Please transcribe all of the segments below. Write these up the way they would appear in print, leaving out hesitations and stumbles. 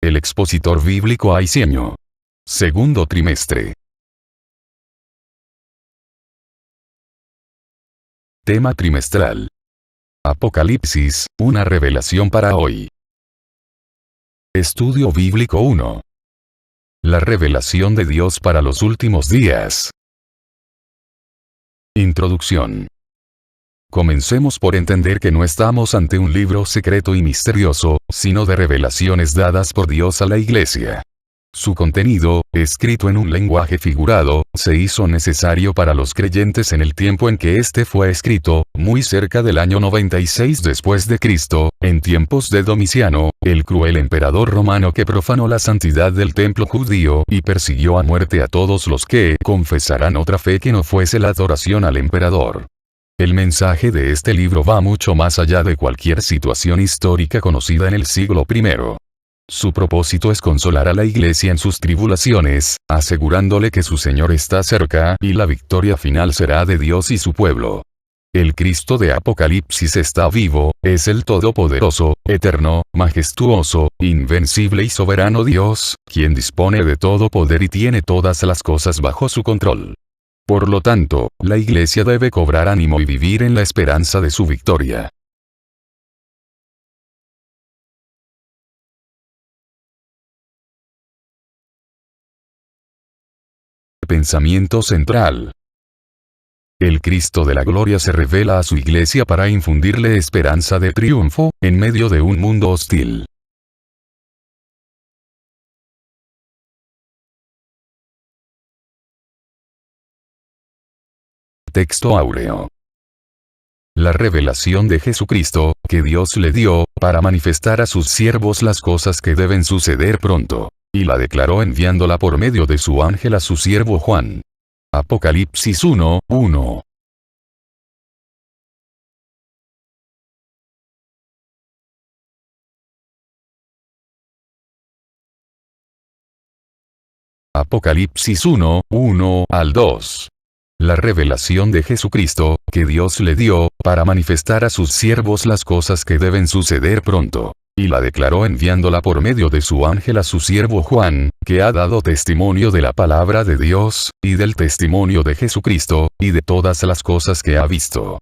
El expositor bíblico Aiseño. Segundo trimestre. Tema trimestral. Apocalipsis, una revelación para hoy. Estudio bíblico 1. La revelación de Dios para los últimos días. Introducción. Comencemos por entender que no estamos ante un libro secreto y misterioso, sino de revelaciones dadas por Dios a la Iglesia. Su contenido, escrito en un lenguaje figurado, se hizo necesario para los creyentes en el tiempo en que este fue escrito, muy cerca del año 96 después de Cristo, en tiempos de Domiciano, el cruel emperador romano que profanó la santidad del templo judío y persiguió a muerte a todos los que confesaran otra fe que no fuese la adoración al emperador. El mensaje de este libro va mucho más allá de cualquier situación histórica conocida en el siglo I. Su propósito es consolar a la Iglesia en sus tribulaciones, asegurándole que su Señor está cerca y la victoria final será de Dios y su pueblo. El Cristo de Apocalipsis está vivo, es el todopoderoso, eterno, majestuoso, invencible y soberano Dios, quien dispone de todo poder y tiene todas las cosas bajo su control. Por lo tanto, la Iglesia debe cobrar ánimo y vivir en la esperanza de su victoria. Pensamiento central. El Cristo de la gloria se revela a su Iglesia para infundirle esperanza de triunfo, en medio de un mundo hostil. Texto áureo. La revelación de Jesucristo, que Dios le dio, para manifestar a sus siervos las cosas que deben suceder pronto. Y la declaró enviándola por medio de su ángel a su siervo Juan. Apocalipsis 1:1. Apocalipsis 1:1-2. La revelación de Jesucristo, que Dios le dio, para manifestar a sus siervos las cosas que deben suceder pronto. Y la declaró enviándola por medio de su ángel a su siervo Juan, que ha dado testimonio de la palabra de Dios, y del testimonio de Jesucristo, y de todas las cosas que ha visto.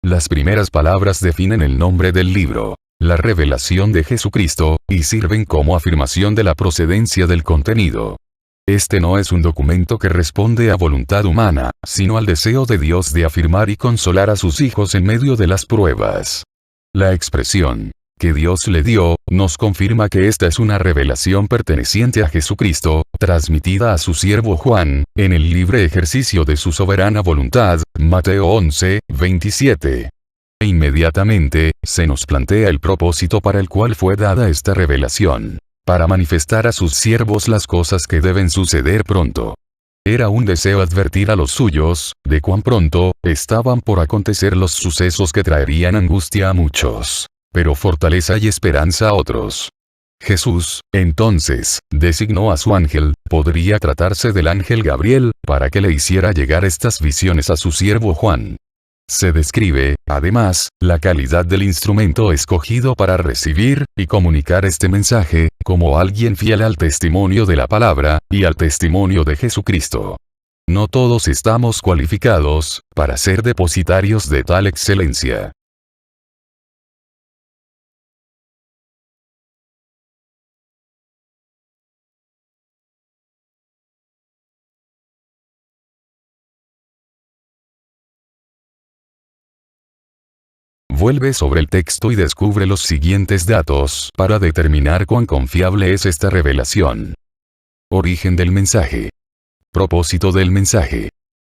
Las primeras palabras definen el nombre del libro, la revelación de Jesucristo, y sirven como afirmación de la procedencia del contenido. Este no es un documento que responde a voluntad humana, sino al deseo de Dios de afirmar y consolar a sus hijos en medio de las pruebas. La expresión, que Dios le dio, nos confirma que esta es una revelación perteneciente a Jesucristo, transmitida a su siervo Juan, en el libre ejercicio de su soberana voluntad, Mateo 11:27. E inmediatamente, se nos plantea el propósito para el cual fue dada esta revelación, para manifestar a sus siervos las cosas que deben suceder pronto. Era un deseo advertir a los suyos, de cuán pronto, estaban por acontecer los sucesos que traerían angustia a muchos, pero fortaleza y esperanza a otros. Jesús, entonces, designó a su ángel, podría tratarse del ángel Gabriel, para que le hiciera llegar estas visiones a su siervo Juan. Se describe, además, la calidad del instrumento escogido para recibir y comunicar este mensaje, como alguien fiel al testimonio de la palabra, y al testimonio de Jesucristo. No todos estamos cualificados para ser depositarios de tal excelencia. Vuelve sobre el texto y descubre los siguientes datos para determinar cuán confiable es esta revelación. Origen del mensaje. Propósito del mensaje.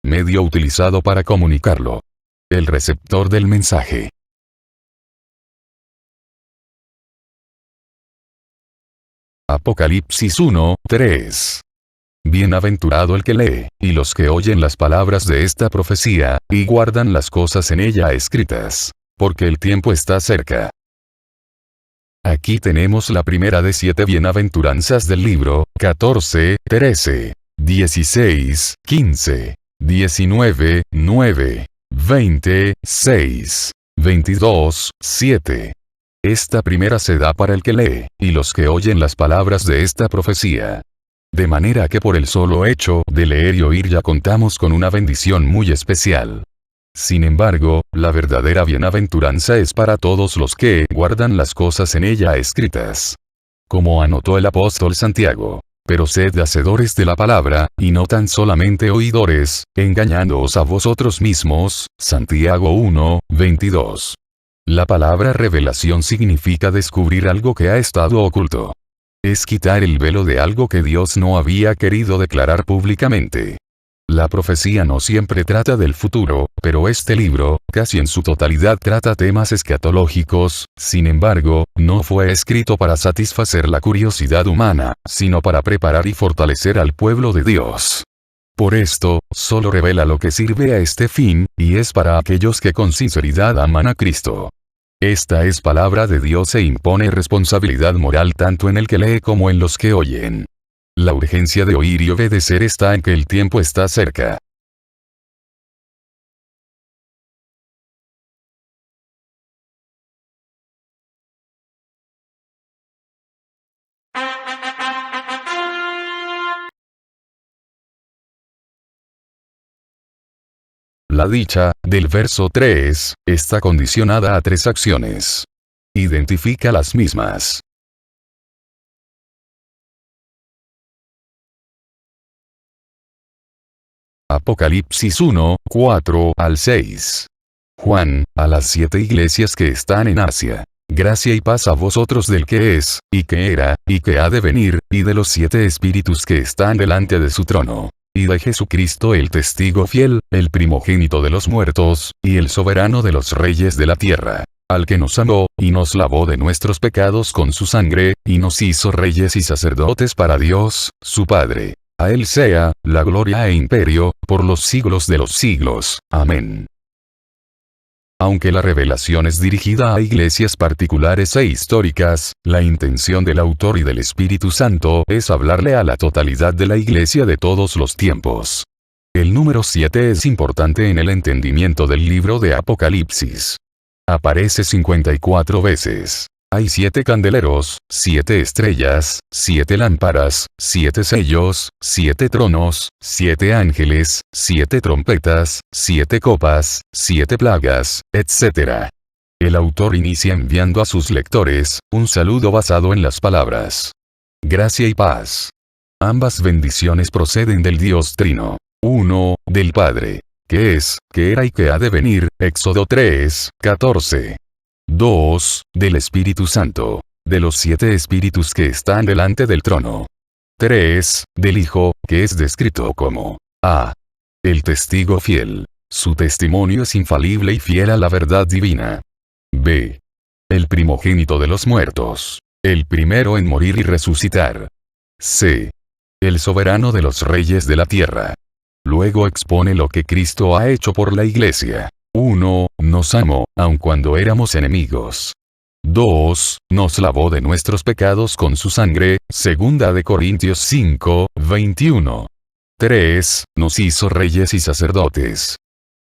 Medio utilizado para comunicarlo. El receptor del mensaje. Apocalipsis 1:3. Bienaventurado el que lee, y los que oyen las palabras de esta profecía, y guardan las cosas en ella escritas, porque el tiempo está cerca. Aquí tenemos la primera de 7 bienaventuranzas del libro, 14, 13, 16, 15, 19, 9, 20, 6, 22, 7. Esta primera se da para el que lee, y los que oyen las palabras de esta profecía. De manera que por el solo hecho de leer y oír ya contamos con una bendición muy especial. Sin embargo, la verdadera bienaventuranza es para todos los que guardan las cosas en ella escritas. Como anotó el apóstol Santiago. Pero sed hacedores de la palabra, y no tan solamente oidores, engañándoos a vosotros mismos. Santiago 1, 22. La palabra revelación significa descubrir algo que ha estado oculto. Es quitar el velo de algo que Dios no había querido declarar públicamente. La profecía no siempre trata del futuro, pero este libro, casi en su totalidad trata temas escatológicos. Sin embargo, no fue escrito para satisfacer la curiosidad humana, sino para preparar y fortalecer al pueblo de Dios. Por esto, solo revela lo que sirve a este fin, y es para aquellos que con sinceridad aman a Cristo. Esta es palabra de Dios e impone responsabilidad moral tanto en el que lee como en los que oyen. La urgencia de oír y obedecer está en que el tiempo está cerca. La dicha, del verso 3, está condicionada a 3 acciones. Identifica las mismas. Apocalipsis 1, 4 al 6. Juan, a las 7 iglesias que están en Asia. Gracia y paz a vosotros del que es, y que era, y que ha de venir, y de los 7 espíritus que están delante de su trono. Y de Jesucristo el testigo fiel, el primogénito de los muertos, y el soberano de los reyes de la tierra. Al que nos amó, y nos lavó de nuestros pecados con su sangre, y nos hizo reyes y sacerdotes para Dios, su Padre. A él sea, la gloria e imperio, por los siglos de los siglos. Amén. Aunque la revelación es dirigida a iglesias particulares e históricas, la intención del autor y del Espíritu Santo es hablarle a la totalidad de la iglesia de todos los tiempos. El número 7 es importante en el entendimiento del libro de Apocalipsis. Aparece 54 veces. Hay 7 candeleros, 7 estrellas, 7 lámparas, 7 sellos, 7 tronos, 7 ángeles, 7 trompetas, 7 copas, 7 plagas, etc. El autor inicia enviando a sus lectores un saludo basado en las palabras gracia y paz. Ambas bendiciones proceden del Dios Trino. 1, del Padre, que es, que era y que ha de venir. Éxodo 3, 14. 2, del Espíritu Santo, de los 7 espíritus que están delante del trono. 3, del Hijo, que es descrito como A. El testigo fiel. Su testimonio es infalible y fiel a la verdad divina. B. El primogénito de los muertos. El primero en morir y resucitar. C. El soberano de los reyes de la tierra. Luego expone lo que Cristo ha hecho por la iglesia. 1. Nos amó, aun cuando éramos enemigos. 2. Nos lavó de nuestros pecados con su sangre. 2 de Corintios 5, 21. 3. Nos hizo reyes y sacerdotes.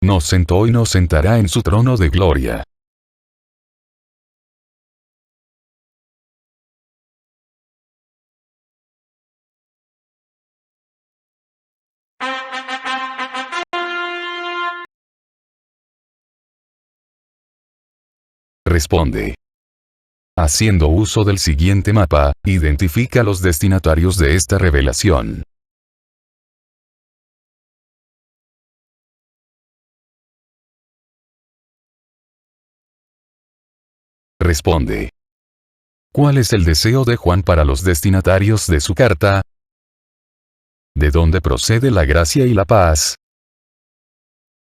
Nos sentó y nos sentará en su trono de gloria. Responde. Haciendo uso del siguiente mapa, identifica los destinatarios de esta revelación. Responde. ¿Cuál es el deseo de Juan para los destinatarios de su carta? ¿De dónde procede la gracia y la paz?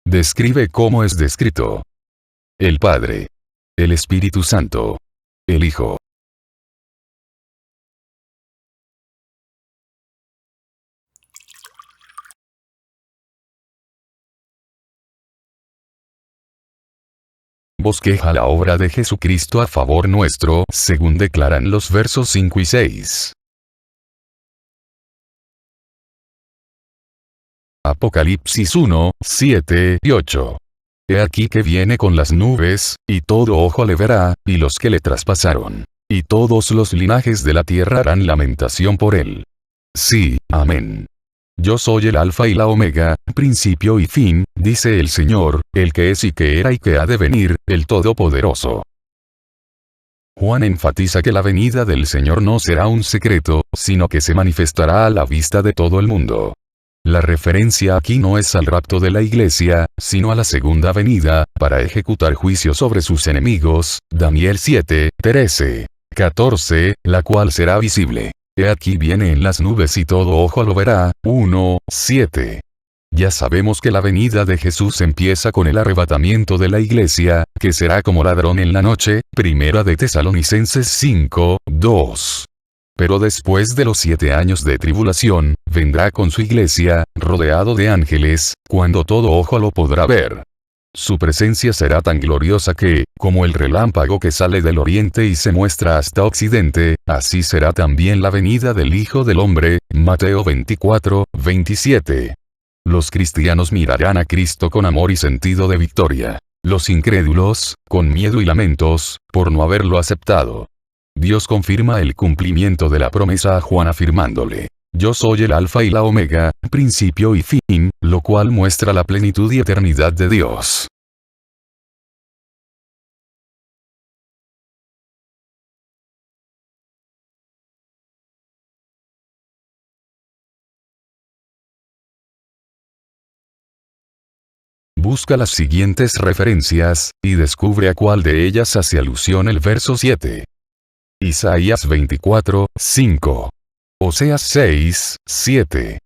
Describe cómo es descrito el Padre, el Espíritu Santo, el Hijo. Bosqueja la obra de Jesucristo a favor nuestro, según declaran los versos 5 y 6. Apocalipsis 1, 7 y 8. He aquí que viene con las nubes, y todo ojo le verá, y los que le traspasaron. Y todos los linajes de la tierra harán lamentación por él. Sí, amén. Yo soy el Alfa y la Omega, principio y fin, dice el Señor, el que es y que era y que ha de venir, el Todopoderoso. Juan enfatiza que la venida del Señor no será un secreto, sino que se manifestará a la vista de todo el mundo. La referencia aquí no es al rapto de la iglesia, sino a la segunda venida, para ejecutar juicio sobre sus enemigos, Daniel 7, 13, 14, la cual será visible. He aquí viene en las nubes y todo ojo lo verá, 1, 7. Ya sabemos que la venida de Jesús empieza con el arrebatamiento de la iglesia, que será como ladrón en la noche, primera de Tesalonicenses 5, 2. Pero después de los 7 años de tribulación, vendrá con su iglesia, rodeado de ángeles, cuando todo ojo lo podrá ver. Su presencia será tan gloriosa que, como el relámpago que sale del oriente y se muestra hasta occidente, así será también la venida del Hijo del Hombre, Mateo 24, 27. Los cristianos mirarán a Cristo con amor y sentido de victoria. Los incrédulos, con miedo y lamentos, por no haberlo aceptado. Dios confirma el cumplimiento de la promesa a Juan afirmándole: yo soy el Alfa y la Omega, principio y fin, lo cual muestra la plenitud y eternidad de Dios. Busca las siguientes referencias, y descubre a cuál de ellas hace alusión el verso 7. Isaías 24, 5. Oseas 6, 7.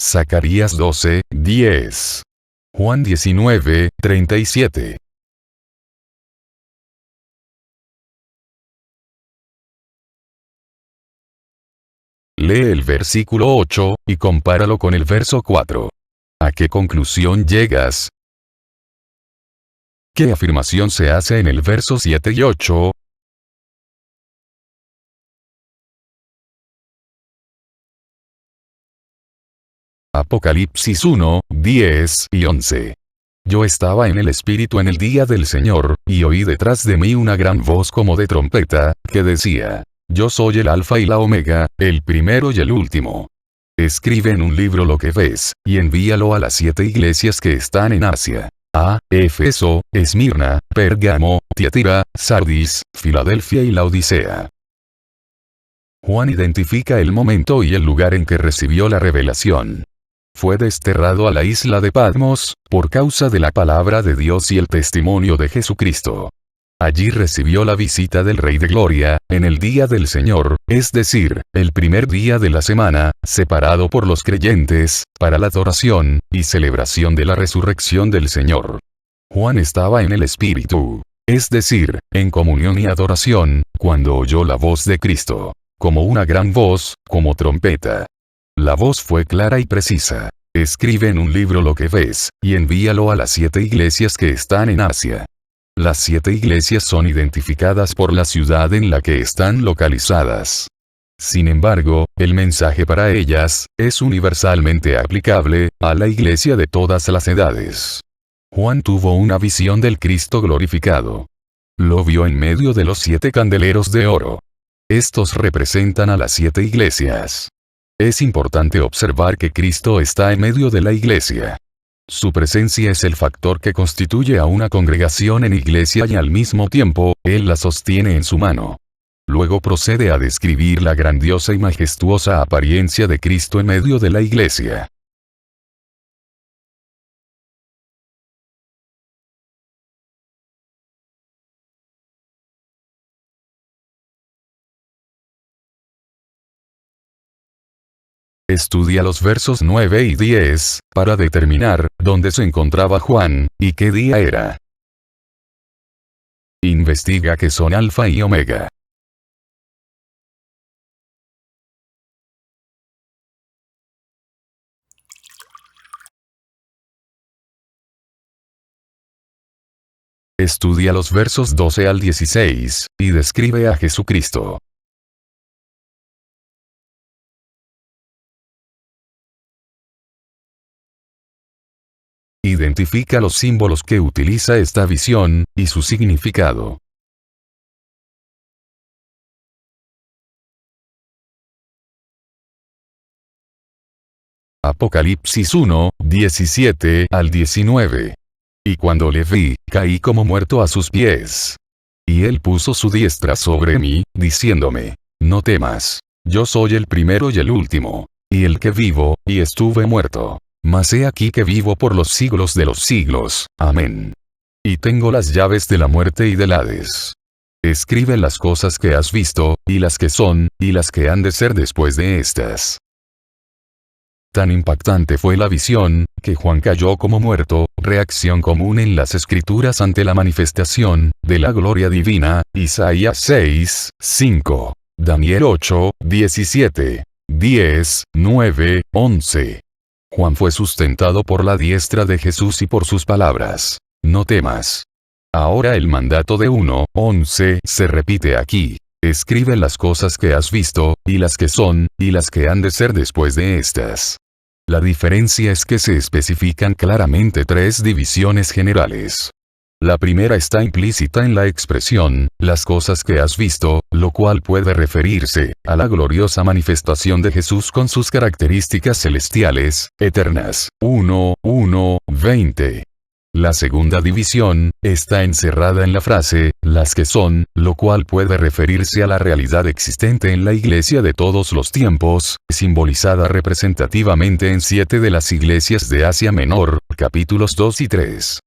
Zacarías 12, 10. Juan 19, 37. Lee el versículo 8, y compáralo con el verso 4. ¿A qué conclusión llegas? ¿Qué afirmación se hace en el verso 7 y 8? Apocalipsis 1, 10 y 11. Yo estaba en el Espíritu en el día del Señor, y oí detrás de mí una gran voz como de trompeta, que decía: yo soy el Alfa y la Omega, el primero y el último. Escribe en un libro lo que ves, y envíalo a las 7 iglesias que están en Asia: a Éfeso, Esmirna, Pérgamo, Tiatira, Sardis, Filadelfia y Laodicea. Juan identifica el momento y el lugar en que recibió la revelación. Fue desterrado a la isla de Patmos, por causa de la palabra de Dios y el testimonio de Jesucristo. Allí recibió la visita del Rey de Gloria, en el día del Señor, es decir, el primer día de la semana, separado por los creyentes, para la adoración y celebración de la resurrección del Señor. Juan estaba en el Espíritu, es decir, en comunión y adoración, cuando oyó la voz de Cristo, como una gran voz, como trompeta. La voz fue clara y precisa. Escribe en un libro lo que ves, y envíalo a las 7 iglesias que están en Asia. Las 7 iglesias son identificadas por la ciudad en la que están localizadas. Sin embargo, el mensaje para ellas, es universalmente aplicable, a la iglesia de todas las edades. Juan tuvo una visión del Cristo glorificado. Lo vio en medio de los 7 candeleros de oro. Estos representan a las 7 iglesias. Es importante observar que Cristo está en medio de la iglesia. Su presencia es el factor que constituye a una congregación en iglesia y al mismo tiempo, Él la sostiene en su mano. Luego procede a describir la grandiosa y majestuosa apariencia de Cristo en medio de la iglesia. Estudia los versos 9 y 10, para determinar dónde se encontraba Juan, y qué día era. Investiga qué son Alfa y Omega. Estudia los versos 12 al 16, y describe a Jesucristo. Identifica los símbolos que utiliza esta visión, y su significado. Apocalipsis 1, 17 al 19. Y cuando le vi, caí como muerto a sus pies. Y él puso su diestra sobre mí, diciéndome: no temas, yo soy el primero y el último, y el que vivo, y estuve muerto. Mas he aquí que vivo por los siglos de los siglos. Amén. Y tengo las llaves de la muerte y del Hades. Escribe las cosas que has visto, y las que son, y las que han de ser después de estas. Tan impactante fue la visión, que Juan cayó como muerto, reacción común en las escrituras ante la manifestación de la gloria divina, Isaías 6, 5, Daniel 8, 17, 10, 9, 11. Juan fue sustentado por la diestra de Jesús y por sus palabras: no temas. Ahora el mandato de 1, 11 se repite aquí. Escribe las cosas que has visto, y las que son, y las que han de ser después de estas. La diferencia es que se especifican claramente tres divisiones generales. La primera está implícita en la expresión, las cosas que has visto, lo cual puede referirse a la gloriosa manifestación de Jesús con sus características celestiales, eternas. 1, 1, 20. La segunda división está encerrada en la frase, las que son, lo cual puede referirse a la realidad existente en la Iglesia de todos los tiempos, simbolizada representativamente en 7 de las iglesias de Asia Menor, capítulos 2 y 3.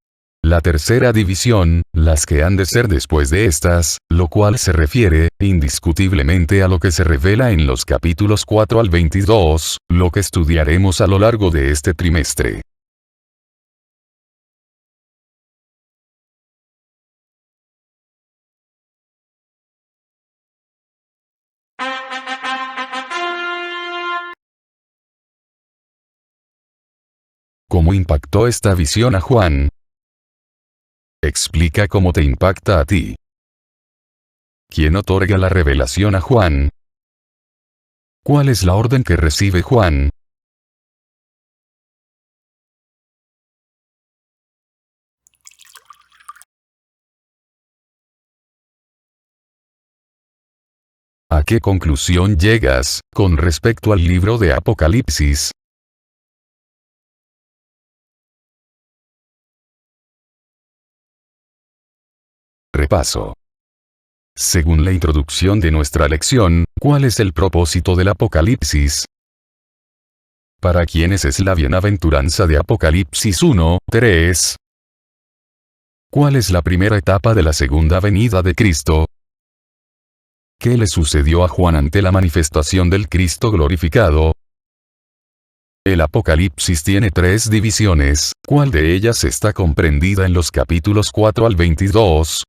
La tercera división, las que han de ser después de estas, lo cual se refiere, indiscutiblemente a lo que se revela en los capítulos 4 al 22, lo que estudiaremos a lo largo de este trimestre. ¿Cómo impactó esta visión a Juan? Explica cómo te impacta a ti. ¿Quién otorga la revelación a Juan? ¿Cuál es la orden que recibe Juan? ¿A qué conclusión llegas, con respecto al libro de Apocalipsis? Repaso. Según la introducción de nuestra lección, ¿cuál es el propósito del Apocalipsis? ¿Para quiénes es la bienaventuranza de Apocalipsis 1, 3? ¿Cuál es la primera etapa de la segunda venida de Cristo? ¿Qué le sucedió a Juan ante la manifestación del Cristo glorificado? El Apocalipsis tiene tres divisiones, ¿cuál de ellas está comprendida en los capítulos 4 al 22?